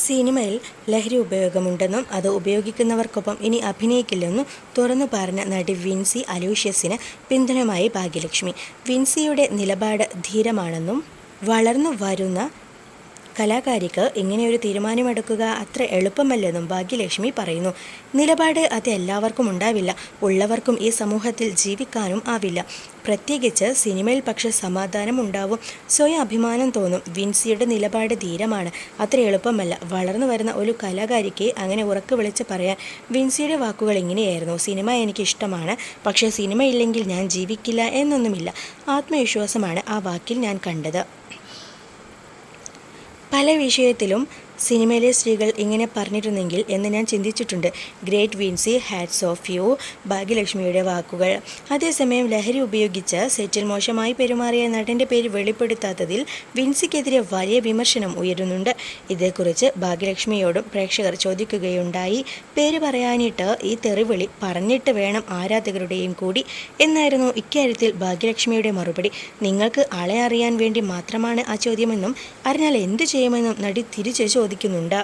സിനിമയിൽ ലഹരി ഉപയോഗമുണ്ടെന്നും അത് ഉപയോഗിക്കുന്നവർക്കൊപ്പം ഇനി അഭിനയിക്കില്ലെന്നും തുറന്നു പറഞ്ഞ നടി വിൻസി അലൂഷ്യസിന് പിന്തുണയുമായി ഭാഗ്യലക്ഷ്മി. വിൻസിയുടെ നിലപാട് ധീരമാണെന്നും വളർന്നു വരുന്ന കലാകാരിക്ക് ഇങ്ങനെയൊരു തീരുമാനമെടുക്കുക അത്ര എളുപ്പമല്ലെന്നും ഭാഗ്യലക്ഷ്മി പറയുന്നു. നിലപാട് അത് എല്ലാവർക്കും ഉണ്ടാവില്ല, ഉള്ളവർക്കും ഈ സമൂഹത്തിൽ ജീവിക്കാനും ആവില്ല. പ്രത്യേകിച്ച് സിനിമയിൽ പക്ഷെ സമാധാനം ഉണ്ടാവും, സ്വയം അഭിമാനം തോന്നും. വിൻസിയുടെ നിലപാട് ധീരമാണ്, അത്ര എളുപ്പമല്ല. വളർന്നു വരുന്ന ഒരു കലാകാരിക്ക് അങ്ങനെ ഉറക്കെ വിളിച്ച് പറയാൻ വിൻസിയുടെ വാക്കുകൾ ഇങ്ങനെയായിരുന്നു: സിനിമ എനിക്ക് ഇഷ്ടമാണ്, പക്ഷേ സിനിമയില്ലെങ്കിൽ ഞാൻ ജീവിക്കില്ല എന്നൊന്നുമില്ല. ആത്മവിശ്വാസമാണ് ആ വാക്കിൽ ഞാൻ കണ്ടത്. പല വിഷയത്തിലും സിനിമയിലെ സ്ത്രീകൾ ഇങ്ങനെ പറഞ്ഞിരുന്നെങ്കിൽ എന്ന് ഞാൻ ചിന്തിച്ചിട്ടുണ്ട്. Great Vincy, hats off you. ഭാഗ്യലക്ഷ്മിയുടെ വാക്കുകൾ. അതേസമയം ലഹരി ഉപയോഗിച്ച് സെറ്റിൽ മോശമായി പെരുമാറിയ നടൻ്റെ പേര് വെളിപ്പെടുത്താത്തതിൽ വിൻസിക്കെതിരെ വലിയ വിമർശനം ഉയരുന്നുണ്ട്. ഇതേക്കുറിച്ച് ഭാഗ്യലക്ഷ്മിയോടും പ്രേക്ഷകർ ചോദിക്കുകയുണ്ടായി. പേര് പറയാനിട്ട് ഈ തെറിവിളി പറഞ്ഞിട്ട് വേണം ആരാധകരുടെയും കൂടി എന്നായിരുന്നു ഇക്കാര്യത്തിൽ ഭാഗ്യലക്ഷ്മിയുടെ മറുപടി. നിങ്ങൾക്ക് ആളെ അറിയാൻ വേണ്ടി മാത്രമാണ് ആ ചോദ്യമെന്നും അറിഞ്ഞാൽ എന്തു ചെയ്യുമെന്നും നടി തിരിച്ചു ചോദിക്കുന്നുണ്ട്.